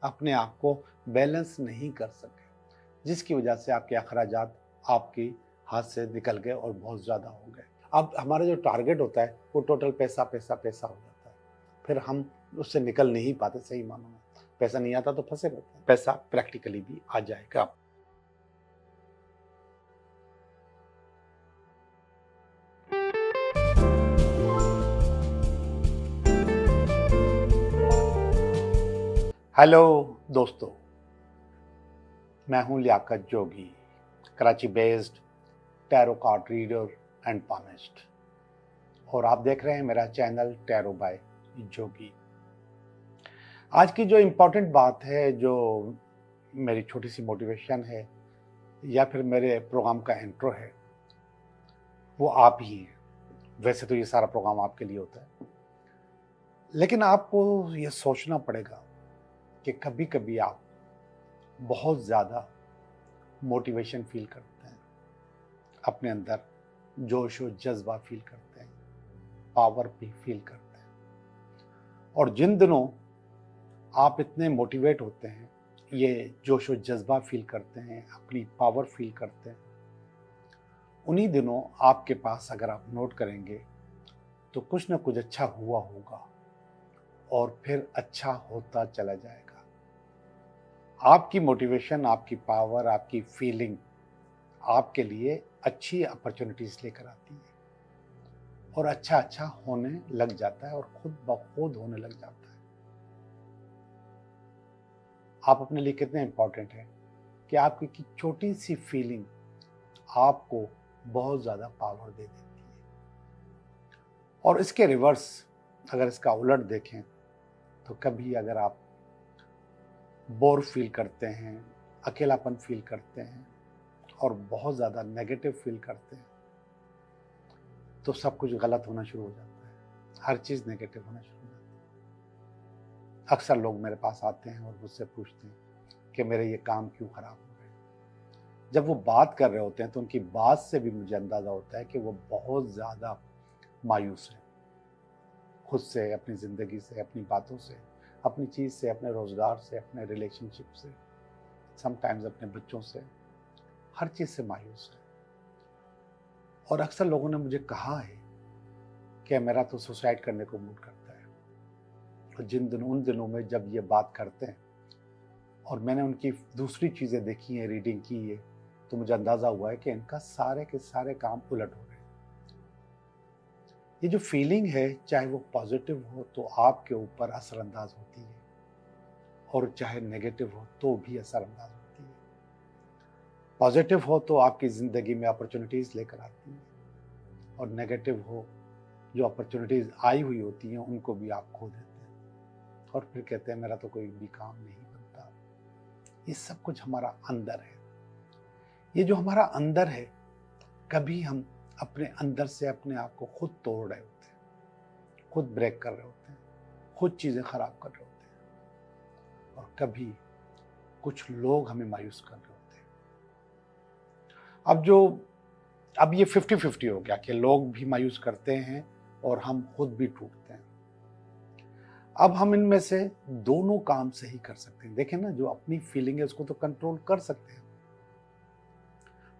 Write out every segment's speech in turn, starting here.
अपने आप को बैलेंस नहीं कर सके, जिसकी वजह से आपके अखराजात आपके हाथ से निकल गए और बहुत ज़्यादा हो गए। अब हमारा जो टारगेट होता है वो टोटल पैसा पैसा पैसा हो जाता है, फिर हम उससे निकल नहीं पाते। सही मानों में पैसा नहीं आता तो फंसे रहते हैं। पैसा प्रैक्टिकली भी आ जाएगा। हेलो दोस्तों, मैं हूं Liaquat Jogi, Karachi based tarot card reader and palmist, और आप देख रहे हैं मेरा चैनल टैरो बाय जोगी। आज की जो इम्पोर्टेंट बात है, जो मेरी छोटी सी मोटिवेशन है या फिर मेरे प्रोग्राम का इंट्रो है, वो आप ही हैं। वैसे तो ये सारा प्रोग्राम आपके लिए होता है, लेकिन आपको ये सोचना पड़ेगा कि कभी कभी आप बहुत ज़्यादा मोटिवेशन फील करते हैं, अपने अंदर जोश और जज्बा फील करते हैं, पावर भी फील करते हैं, और जिन दिनों आप इतने मोटिवेट होते हैं, ये जोश और जज्बा फील करते हैं, अपनी पावर फील करते हैं, उन्हीं दिनों आपके पास अगर आप नोट करेंगे तो कुछ ना कुछ अच्छा हुआ होगा और फिर अच्छा होता चला जाएगा। आपकी मोटिवेशन, आपकी पावर, आपकी फीलिंग आपके लिए अच्छी अपॉर्चुनिटीज लेकर आती है और अच्छा अच्छा होने लग जाता है और खुद ब खुद होने लग जाता है। आप अपने लिए कितने इंपॉर्टेंट हैं कि आपकी छोटी सी फीलिंग आपको बहुत ज़्यादा पावर दे देती है। और इसके रिवर्स, अगर इसका उलट देखें तो कभी अगर आप बोर फील करते हैं, अकेलापन फील करते हैं और बहुत ज़्यादा नेगेटिव फील करते हैं, तो सब कुछ गलत होना शुरू हो जाता है, हर चीज़ नेगेटिव होना शुरू हो जाती है। अक्सर लोग मेरे पास आते हैं और मुझसे पूछते हैं कि मेरे ये काम क्यों ख़राब हो रहे हैं। जब वो बात कर रहे होते हैं तो उनकी बात से भी मुझे अंदाज़ा होता है कि वो बहुत ज़्यादा मायूस हैं, खुद से, अपनी ज़िंदगी से, अपनी बातों से, अपनी चीज़ से, अपने रोज़गार से, अपने रिलेशनशिप से, समटाइम्स अपने बच्चों से, हर चीज़ से मायूस है। और अक्सर लोगों ने मुझे कहा है कि मेरा तो सुसाइड करने को मूड करता है। और उन दिनों में जब ये बात करते हैं और मैंने उनकी दूसरी चीज़ें देखी हैं, रीडिंग की है, तो मुझे अंदाज़ा हुआ है कि इनका सारे के सारे काम उलट हो रहे हैं। ये जो फीलिंग है, चाहे वो पॉजिटिव हो तो आपके ऊपर असरअंदाज होती है, और चाहे नेगेटिव हो तो भी असरअंदाज होती है। पॉजिटिव हो तो आपकी ज़िंदगी में अपॉर्चुनिटीज़ लेकर आती है, और नेगेटिव हो, जो अपॉर्चुनिटीज़ आई हुई होती हैं उनको भी आप खो देते हैं और फिर कहते हैं मेरा तो कोई भी काम नहीं बनता। ये सब कुछ हमारा अंदर है। ये जो हमारा अंदर है, कभी हम अपने अंदर से अपने आप को खुद तोड़ रहे होते हैं, खुद ब्रेक कर रहे होते हैं, खुद चीज़ें ख़राब कर रहे होते हैं, और कभी कुछ लोग हमें मायूस कर रहे होते हैं। अब ये 50-50 हो गया कि लोग भी मायूस करते हैं और हम खुद भी टूटते हैं। अब हम इनमें से दोनों काम सही कर सकते हैं। देखें ना, जो अपनी फीलिंग है उसको तो कंट्रोल कर सकते हैं,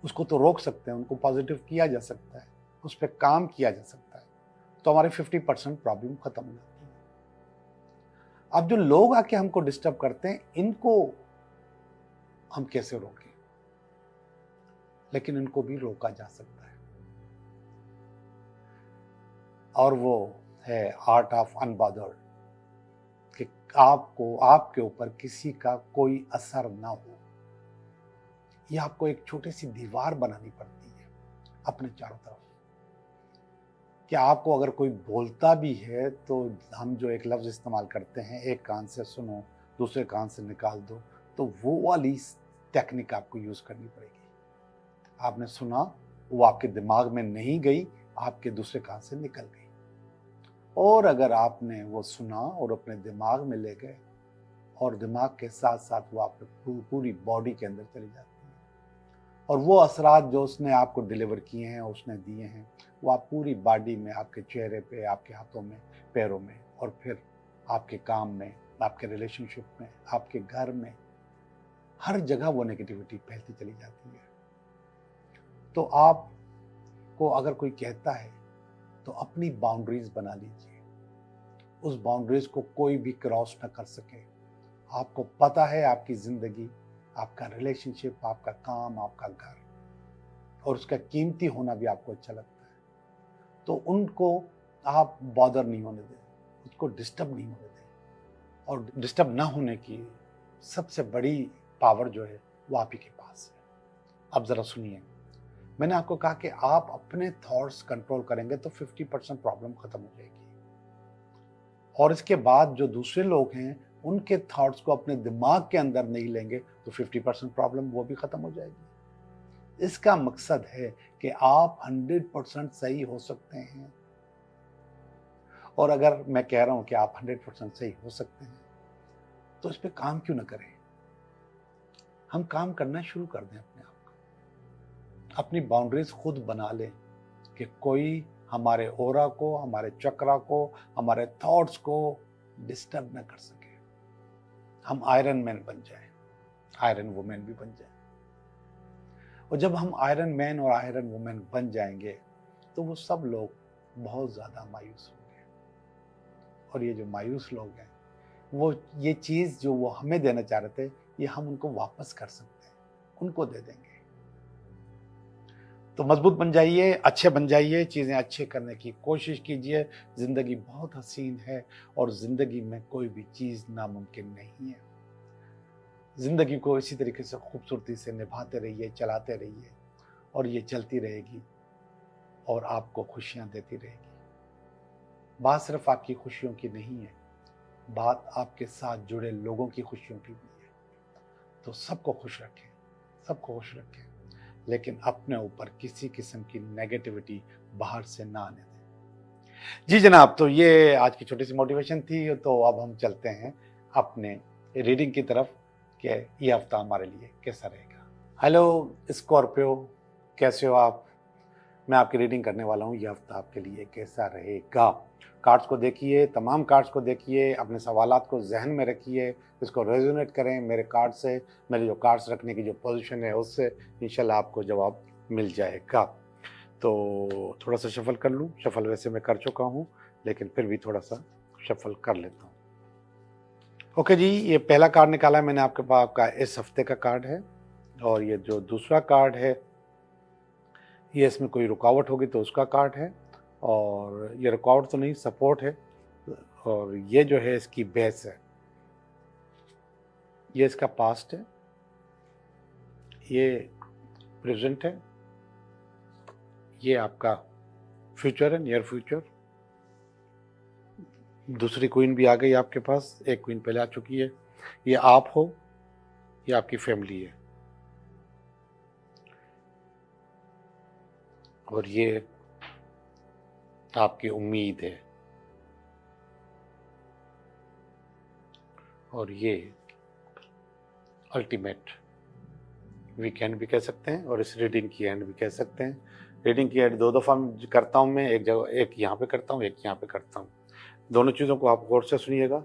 उसको तो रोक सकते हैं, उनको पॉजिटिव किया जा सकता है, उस पर काम किया जा सकता है, तो हमारे 50% प्रॉब्लम खत्म हो जाती है। अब जो लोग आके हमको डिस्टर्ब करते हैं, इनको हम कैसे रोकें? लेकिन इनको भी रोका जा सकता है, और वो है आर्ट ऑफ अनबॉदर्ड, कि आपको, आपके ऊपर किसी का कोई असर ना हो। ये आपको एक छोटी सी दीवार बनानी पड़ती है अपने चारों तरफ, कि आपको अगर कोई बोलता भी है तो हम जो एक लफ्ज़ इस्तेमाल करते हैं, एक कान से सुनो, दूसरे कान से निकाल दो, तो वो वाली टेक्निक आपको यूज़ करनी पड़ेगी। आपने सुना, वो आपके दिमाग में नहीं गई, आपके दूसरे कान से निकल गई। और अगर आपने वो सुना और अपने दिमाग में ले गए, और दिमाग के साथ साथ वो आपके पूरी बॉडी के अंदर चली जाती है, और वो असरात जो उसने आपको डिलीवर किए हैं, उसने दिए हैं, वो आप पूरी बॉडी में, आपके चेहरे पे, आपके हाथों में, पैरों में, और फिर आपके काम में, आपके रिलेशनशिप में, आपके घर में, हर जगह वो नेगेटिविटी फैलती चली जाती है। तो आपको अगर कोई कहता है तो अपनी बाउंड्रीज बना लीजिए, उस बाउंड्रीज को कोई भी क्रॉस ना कर सके। आपको पता है आपकी जिंदगी, आपका रिलेशनशिप, आपका काम, आपका घर और उसका कीमती होना भी आपको अच्छा लगता है, तो उनको आप बॉदर नहीं होने दें, उसको डिस्टर्ब नहीं होने दें। और डिस्टर्ब ना होने की सबसे बड़ी पावर जो है वो आप ही के पास है। अब जरा सुनिए, मैंने आपको कहा कि आप अपने थॉट्स कंट्रोल करेंगे तो 50% प्रॉब्लम खत्म हो जाएगी, और इसके बाद जो दूसरे लोग हैं उनके थॉट्स को अपने दिमाग के अंदर नहीं लेंगे तो 50% प्रॉब्लम वो भी खत्म हो जाएगी। इसका मकसद है कि आप 100% सही हो सकते हैं। और अगर मैं कह रहा हूं कि आप 100% सही हो सकते हैं तो इस पे काम क्यों ना करें? हम काम करना शुरू कर दें अपने आप को, अपनी बाउंड्रीज खुद बना लें कि कोई हमारे ओरा को, हमारे चक्रा को, हमारे थॉट्स को डिस्टर्ब ना कर सके। हम आयरन मैन बन जाएं, आयरन वुमेन भी बन जाएं। और जब हम आयरन मैन और आयरन वुमेन बन जाएंगे तो वो सब लोग बहुत ज्यादा मायूस होंगे, और ये जो मायूस लोग हैं वो ये चीज जो वो हमें देना चाह रहे थे ये हम उनको वापस कर सकते हैं, उनको दे देंगे। तो मजबूत बन जाइए, अच्छे बन जाइए, चीजें अच्छे करने की कोशिश कीजिए। जिंदगी बहुत हसीन है और जिंदगी में कोई भी चीज नामुमकिन नहीं है। जिंदगी को इसी तरीके से खूबसूरती से निभाते रहिए, चलाते रहिए, और ये चलती रहेगी और आपको खुशियां देती रहेगी। बात सिर्फ आपकी खुशियों की नहीं है, बात आपके साथ जुड़े लोगों की खुशियों की भी है। तो सबको खुश रखें, सबको खुश रखें, लेकिन अपने ऊपर किसी किस्म की नेगेटिविटी बाहर से ना आने दें। जी जनाब, तो ये आज की छोटी सी मोटिवेशन थी। तो अब हम चलते हैं अपने रीडिंग की तरफ कि ये हफ्ता हमारे लिए कैसा रहेगा। हेलो स्कॉर्पियो, कैसे हो आप? मैं आपकी रीडिंग करने वाला हूँ, ये हफ्ता आपके लिए कैसा रहेगा। कार्ड्स को देखिए, तमाम कार्ड्स को देखिए, अपने सवालात को जहन में रखिए, इसको रेजोनेट करें मेरे कार्ड से, मेरे जो कार्ड्स रखने की जो पोजीशन है उससे, इंशाल्लाह आपको जवाब मिल जाएगा। तो थोड़ा सा शफल कर लूँ। शफल वैसे मैं कर चुका हूँ, लेकिन फिर भी थोड़ा सा शफल कर लेता हूँ। ओके जी, ये पहला कार्ड निकाला है मैंने आपके पास, आपका इस हफ्ते का कार्ड है। और ये जो दूसरा कार्ड है ये इसमें कोई रुकावट होगी तो उसका कार्ड है, और ये रुकावट तो नहीं, सपोर्ट है। और ये जो है इसकी बेस है, ये इसका पास्ट है, ये प्रेजेंट है, ये आपका फ्यूचर है, नियर फ्यूचर। दूसरी क्वीन भी आ गई आपके पास, एक क्वीन पहले आ चुकी है। ये आप हो, ये आपकी फैमिली है, और ये आपकी उम्मीद है, और ये अल्टीमेट वीकेंड भी कह सकते हैं, और इस रीडिंग की एंड भी कह सकते हैं। रीडिंग की एंड दो दफ़ा करता हूँ मैं, एक जगह, एक यहाँ पे करता हूँ, एक यहाँ पे करता हूँ। दोनों चीज़ों को आप गौर से सुनिएगा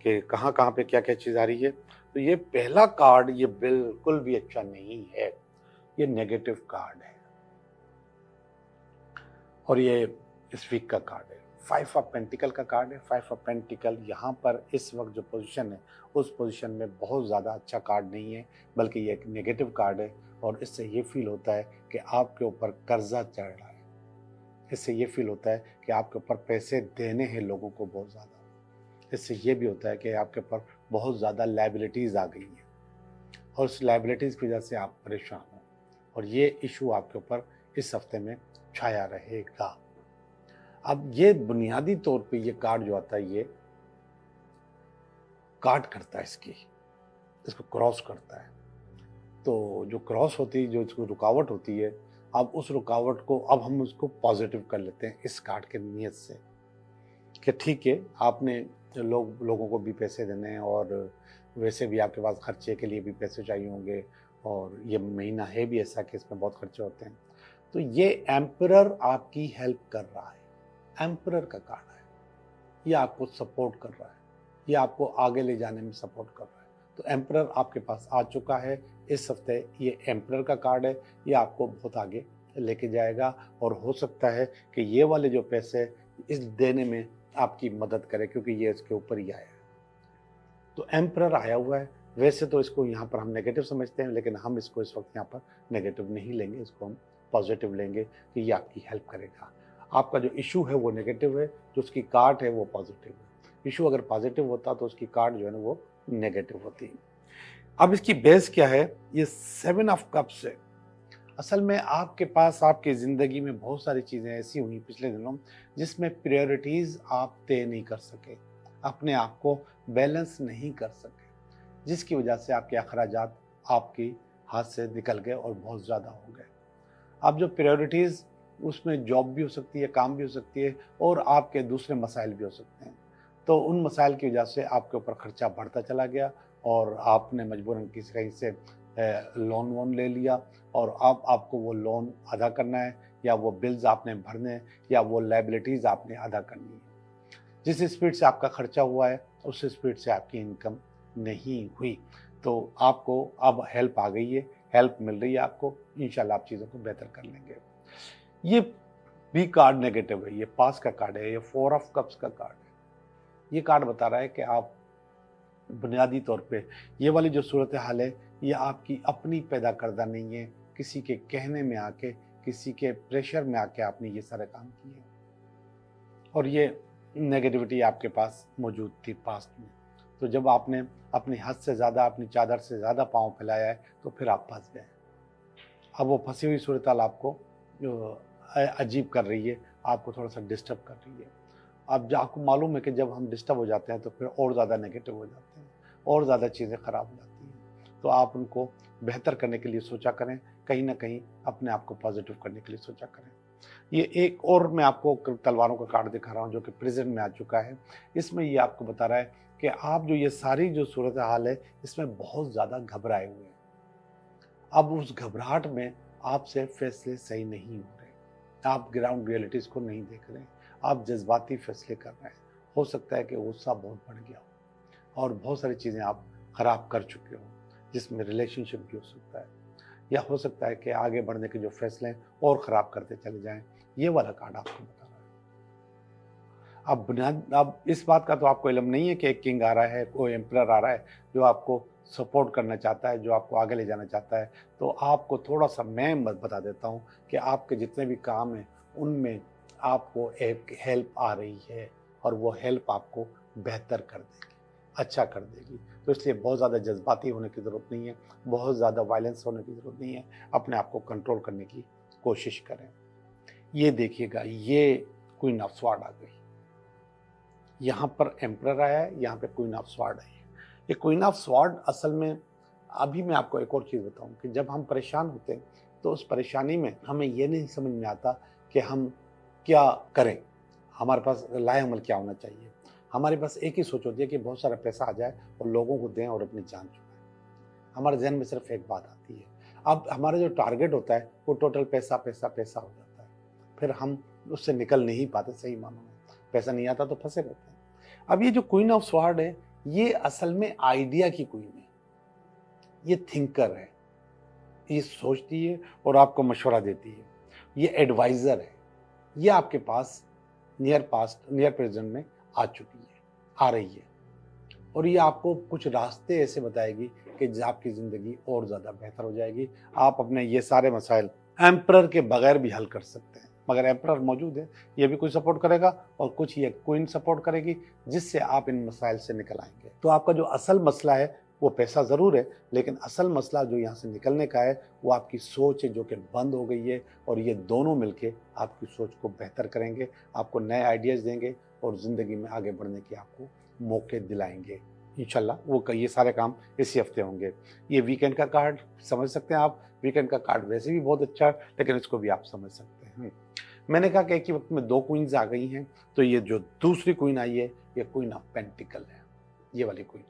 कि कहाँ कहाँ पे क्या क्या चीज़ आ रही है। तो ये पहला कार्ड ये बिल्कुल भी अच्छा नहीं है, ये नेगेटिव कार्ड है, और ये इस वीक का कार्ड है। 5 ऑफ पेंटिकल का कार्ड है। 5 ऑफ पेंटिकल यहाँ पर इस वक्त जो पोजीशन है उस पोजीशन में बहुत ज़्यादा अच्छा कार्ड नहीं है, बल्कि ये एक नेगेटिव कार्ड है। और इससे ये फील होता है कि आपके ऊपर कर्जा चढ़ रहा है, इससे ये फील होता है कि आपके ऊपर पैसे देने हैं लोगों को बहुत ज़्यादा, इससे ये भी होता है कि आपके ऊपर बहुत ज़्यादा लायबिलिटीज़ आ गई हैं, और उस लायबिलिटीज़ की वजह से आप परेशान हो, और ये इशू आपके ऊपर इस हफ्ते में छाया रहेगा। अब ये बुनियादी तौर पे ये कार्ड जो आता है ये काट करता है, इसको क्रॉस करता है। तो जो क्रॉस होती है, जो इसको रुकावट होती है, अब उस रुकावट को अब हम उसको पॉजिटिव कर लेते हैं इस कार्ड के नियत से कि ठीक है, आपने लोगों को भी पैसे देने हैं, और वैसे भी आपके पास खर्चे के लिए भी पैसे चाहिए होंगे, और ये महीना है भी ऐसा कि इसमें बहुत खर्चे होते हैं। तो ये एम्परर आपकी हेल्प कर रहा है, एम्परर का कार्ड है, ये आपको सपोर्ट कर रहा है। ये आपको आगे ले जाने में सपोर्ट कर रहा है। तो एम्परर आपके पास आ चुका है इस हफ्ते। ये एम्परर का कार्ड है, ये आपको बहुत आगे लेके जाएगा और हो सकता है कि ये वाले जो पैसे इस देने में आपकी मदद करे, क्योंकि ये इसके ऊपर ही आया है। तो एम्परर आया हुआ है। वैसे तो इसको यहाँ पर हम नेगेटिव समझते हैं, लेकिन हम इसको इस वक्त यहाँ पर नेगेटिव नहीं लेंगे, इसको हम पॉजिटिव लेंगे कि ये आपकी हेल्प करेगा। आपका जो इशू है वो नेगेटिव है, जो उसकी कार्ड है वो पॉजिटिव है। इशू अगर पॉजिटिव होता तो उसकी कार्ड जो है ना वो नेगेटिव होती। अब इसकी बेस क्या है? ये 7 ऑफ कप्स है। असल में आपके पास आपकी ज़िंदगी में बहुत सारी चीज़ें ऐसी हुई पिछले दिनों जिसमें प्रायोरिटीज़ आप तय नहीं कर सके, अपने आप को बैलेंस नहीं कर सके, जिसकी वजह से आपके अखराजात आपके हाथ से निकल गए और बहुत ज़्यादा हो गए। अब जो प्रायोरिटीज़, उसमें जॉब भी हो सकती है, काम भी हो सकती है और आपके दूसरे मसाइल भी हो सकते हैं। तो उन मसाइल की वजह से आपके ऊपर खर्चा बढ़ता चला गया और आपने मजबूरन किसी कहीं से लोन वोन ले लिया और अब आपको वो लोन अदा करना है, या वो बिल्स आपने भरने हैं, या वो लायबिलिटीज़ आपने अदा करनी है। जिस स्पीड से आपका खर्चा हुआ है उस स्पीड से आपकी इनकम नहीं हुई। तो आपको अब हेल्प आ गई है, हेल्प मिल रही है आपको। इंशाल्लाह आप चीज़ों को बेहतर कर लेंगे। ये भी कार्ड नेगेटिव है, ये पास का कार्ड है, ये 4 ऑफ कप्स का कार्ड है। ये कार्ड बता रहा है कि आप बुनियादी तौर पे ये वाली जो सूरत हाल है ये आपकी अपनी पैदा करदा नहीं है, किसी के कहने में आके, किसी के प्रेशर में आके आपने ये सारे काम किए और ये नेगेटिविटी आपके पास मौजूद थी पास्ट में। तो जब आपने अपनी हद से ज़्यादा, अपनी चादर से ज़्यादा पाँव फैलाया है तो फिर आप फंस गए। अब वो फंसी हुई सूरत हाल आपको अजीब कर रही है, आपको थोड़ा सा डिस्टर्ब कर रही है। अब जो आपको मालूम है कि जब हम डिस्टर्ब हो जाते हैं तो फिर और ज़्यादा नेगेटिव हो जाते हैं, और ज़्यादा चीज़ें ख़राब हो जाती हैं। तो आप उनको बेहतर करने के लिए सोचा करें, कहीं ना कहीं अपने आप को पॉजिटिव करने के लिए सोचा करें। ये एक और मैं आपको तलवारों का कार्ड दिखा रहा हूँ जो कि प्रेजेंट में आ चुका है। इसमें ये आपको बता रहा है कि आप जो ये सारी जो सूरत हाल है इसमें बहुत ज़्यादा घबराए हुए हैं। अब उस घबराहट में आपसे फैसले सही नहीं हो रहे, आप ग्राउंड रियलिटीज़ को नहीं देख रहे, आप जज्बाती फैसले कर रहे हैं। हो सकता है कि गुस्सा बहुत बढ़ गया हो और बहुत सारी चीज़ें आप ख़राब कर चुके हो, जिसमें रिलेशनशिप भी हो सकता है, या हो सकता है कि आगे बढ़ने के जो फैसले हैं और ख़राब करते चले जाएं। ये वाला कार्ड आपको बता रहा है। अब इस बात का तो आपको इल्म नहीं है कि एक किंग आ रहा है, कोई एम्परर आ रहा है जो आपको सपोर्ट करना चाहता है, जो आपको आगे ले जाना चाहता है। तो आपको थोड़ा सा मैं बता देता हूँ कि आपके जितने भी काम हैं उनमें आपको एक हेल्प आ रही है और वो हेल्प आपको बेहतर कर देगी, अच्छा कर देगी। तो इसलिए बहुत ज़्यादा जज्बाती होने की ज़रूरत नहीं है, बहुत ज़्यादा वायलेंस होने की ज़रूरत नहीं है। अपने आप को कंट्रोल करने की कोशिश करें। ये देखिएगा, ये क्वीन ऑफ स्वॉर्ड आ गई, यहाँ पर एम्परर आया है, यहाँ पे क्वीन ऑफ स्वॉर्ड आई है। ये क्वीन ऑफ स्वॉर्ड असल में, अभी मैं आपको एक और चीज़ बताऊँ कि जब हम परेशान होते हैं तो उस परेशानी में हमें ये नहीं समझ में आता कि हम क्या करें, हमारे पास लाएअमल क्या होना चाहिए। हमारे पास एक ही सोच होती है कि बहुत सारा पैसा आ जाए और लोगों को दें और अपनी जान छुड़ाएं। हमारे जहन में सिर्फ एक बात आती है। अब हमारा जो टारगेट होता है वो टोटल पैसा पैसा पैसा हो जाता है, फिर हम उससे निकल नहीं पाते। सही मानो में पैसा नहीं आता तो फंसे रहते हैं। अब ये जो क्वीन ऑफ स्वॉर्ड है ये असल में आइडिया की क्वीन है, ये थिंकर है, ये सोचती है और आपको मशवरा देती है, ये एडवाइज़र है। ये आपके पास नियर पास्ट, नियर प्रेजेंट में आ चुकी है, आ रही है, और ये आपको कुछ रास्ते ऐसे बताएगी कि आपकी ज़िंदगी और ज़्यादा बेहतर हो जाएगी। आप अपने ये सारे मसाइल एम्परर के बगैर भी हल कर सकते हैं, मगर एम्परर मौजूद है, ये भी कोई सपोर्ट करेगा और कुछ ये क्वीन सपोर्ट करेगी, जिससे आप इन मसाइल से निकल आएंगे। तो आपका जो असल मसला है वो पैसा ज़रूर है, लेकिन असल मसला जो यहाँ से निकलने का है वो आपकी सोच है जो कि बंद हो गई है, और ये दोनों मिलके आपकी सोच को बेहतर करेंगे, आपको नए आइडियाज़ देंगे और ज़िंदगी में आगे बढ़ने के आपको मौके दिलाएंगे। इंशाल्लाह वो ये सारे काम इसी हफ्ते होंगे। ये वीकेंड का कार्ड समझ सकते हैं आप, वीकेंड का कार्ड वैसे भी बहुत अच्छा है, लेकिन इसको भी आप समझ सकते हैं। मैंने कहा कि एक ही वक्त में 2 क्वींस आ गई हैं, तो ये जो दूसरी क्वीन आई है ये क्वीन ऑफ पेंटिकल है। ये वाली क्वीन,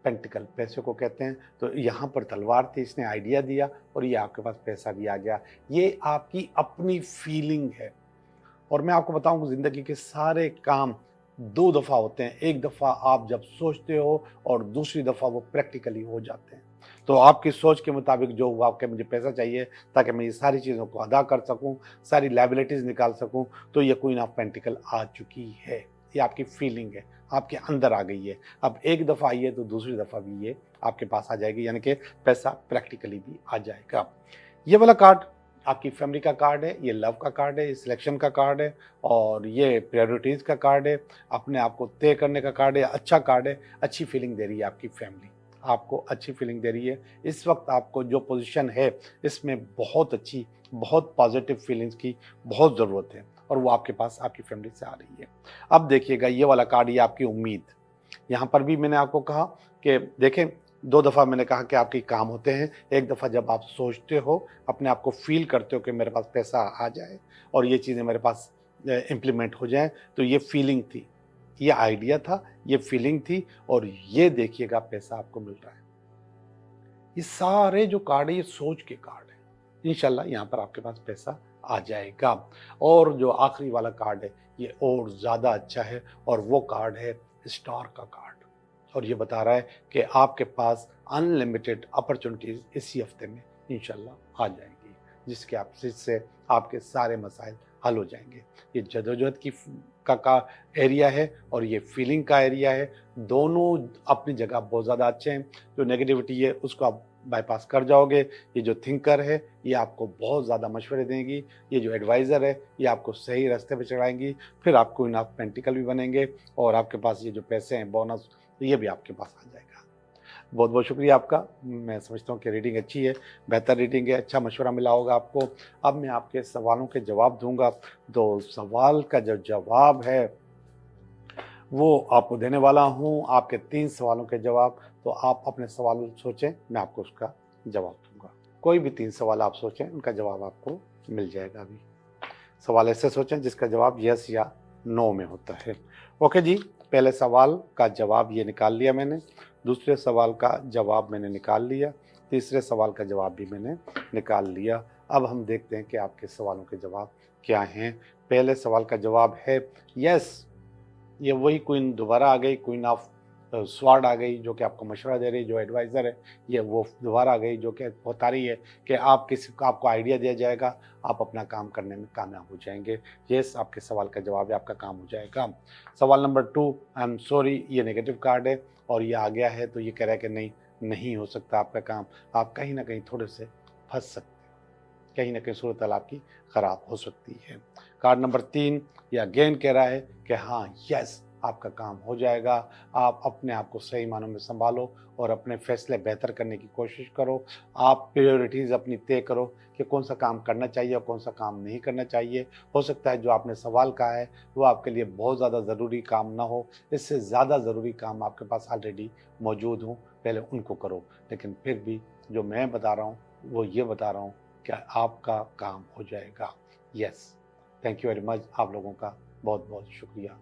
पेंटिकल पैसे को कहते हैं। तो यहाँ पर तलवार थी, इसने आइडिया दिया और ये आपके पास पैसा भी आ गया। ये आपकी अपनी फीलिंग है, और मैं आपको बताऊँ ज़िंदगी के सारे काम दो दफ़ा होते हैं, एक दफ़ा आप जब सोचते हो और दूसरी दफ़ा वो प्रैक्टिकली हो जाते हैं। तो आपकी सोच के मुताबिक जो हुआ कि मुझे पैसा चाहिए ताकि मैं ये सारी चीज़ों को अदा कर सकूं, सारी लायबिलिटीज़ निकाल सकूं, तो ये क्वीन ऑफ पेंटिकल आ चुकी है। ये आपकी फीलिंग है, आपके अंदर आ गई है। अब एक दफ़ा आई है तो दूसरी दफ़ा भी ये आपके पास आ जाएगी, यानी कि पैसा प्रैक्टिकली भी आ जाएगा। ये वाला कार्ड आपकी फैमिली का कार्ड है, ये लव का कार्ड है, ये सिलेक्शन का कार्ड है और ये प्रायोरिटीज़ का कार्ड है, अपने आप को तय करने का कार्ड है, अच्छा कार्ड है, अच्छी फीलिंग दे रही है आपकी फैमिली, आपको अच्छी फीलिंग दे रही है। इस वक्त आपको जो पोजीशन है इसमें बहुत अच्छी, बहुत पॉजिटिव फीलिंग्स की बहुत ज़रूरत है और वो आपके पास आपकी फैमिली से आ रही है। अब देखिएगा ये वाला कार्ड, ये आपकी उम्मीद। यहाँ पर भी मैंने आपको कहा कि देखें, दो दफ़ा मैंने कहा कि आपके काम होते हैं। एक दफ़ा जब आप सोचते हो, अपने आप को फील करते हो कि मेरे पास पैसा आ जाए और ये चीज़ें मेरे पास इम्प्लीमेंट हो जाएं, तो ये फीलिंग थी, ये आइडिया था, ये फीलिंग थी और ये देखिएगा पैसा आपको मिल रहा है। ये सारे जो कार्ड है ये सोच के कार्ड है। इंशाल्लाह यहाँ पर आपके पास पैसा आ जाएगा। और जो आखिरी वाला कार्ड है ये और ज़्यादा अच्छा है और वो कार्ड है स्टार का कार्ड और ये बता रहा है कि आपके पास अनलिमिटेड अपॉर्चुनिटीज़ इसी हफ्ते में इंशाल्लाह आ जाएंगी, जिससे आपके सारे मसाइल हल हो जाएंगे। ये जदोजहद की का एरिया है और ये फीलिंग का एरिया है। दोनों अपनी जगह बहुत ज़्यादा अच्छे हैं। जो नेगेटिविटी है उसको आप बाईपास कर जाओगे। ये जो थिंकर है ये आपको बहुत ज़्यादा मशवरे देंगी। ये जो एडवाइज़र है ये आपको सही रास्ते पे चढ़ाएंगी। फिर आप क्वीन ऑफ पेंटिकल भी बनेंगे और आपके पास ये जो पैसे हैं, बोनस, ये भी आपके पास आ जाएगा। बहुत बहुत शुक्रिया आपका। मैं समझता हूँ कि रीडिंग अच्छी है, बेहतर रीडिंग है, अच्छा मशवरा मिला होगा आपको। अब मैं आपके सवालों के जवाब दूंगा। तो सवाल का जो जवाब है वो आपको देने वाला हूँ, आपके 3 सवालों के जवाब। तो आप अपने सवाल सोचें, मैं आपको उसका जवाब दूंगा। कोई भी 3 सवाल आप सोचें, उनका जवाब आपको मिल जाएगा। अभी सवाल ऐसे सोचें जिसका जवाब यस या नो में होता है। ओके जी, पहले सवाल का जवाब ये निकाल लिया मैंने, दूसरे सवाल का जवाब मैंने निकाल लिया, तीसरे सवाल का जवाब भी मैंने निकाल लिया। अब हम देखते हैं कि आपके सवालों के जवाब क्या हैं। पहले सवाल का जवाब है यस। ये वही क्वीन दोबारा आ गई, क्वीन ऑफ स्वार्ड आ गई, जो कि आपको मशवरा दे रही है, जो एडवाइज़र है। ये वो दोबारा आ गई जो कि बता रही है कि आपको आइडिया दिया जाएगा, आप अपना काम करने में कामयाब हो जाएंगे। यस, आपके सवाल का जवाब है, आपका काम हो जाएगा। सवाल नंबर 2, आई एम सॉरी, ये नेगेटिव कार्ड है और ये आ गया है तो ये कह रहा है कि नहीं हो सकता आपका काम, आप कहीं ना कहीं थोड़े से फंस सकते हैं, कहीं ना कहीं सूरत आपकी ख़राब हो सकती है। कार्ड नंबर 3 ये अगेन कह रहा है कि हाँ यस, आपका काम हो जाएगा। आप अपने आप को सही मानों में संभालो और अपने फैसले बेहतर करने की कोशिश करो। आप प्रायोरिटीज़ अपनी तय करो कि कौन सा काम करना चाहिए और कौन सा काम नहीं करना चाहिए। हो सकता है जो आपने सवाल कहा है वो आपके लिए बहुत ज़्यादा ज़रूरी काम ना हो, इससे ज़्यादा ज़रूरी काम आपके पास ऑलरेडी मौजूद हों, पहले उनको करो। लेकिन फिर भी जो मैं बता रहा हूँ वो ये बता रहा हूँ कि आपका काम हो जाएगा। Yes, thank you very much. आप लोगों का बहुत बहुत शुक्रिया।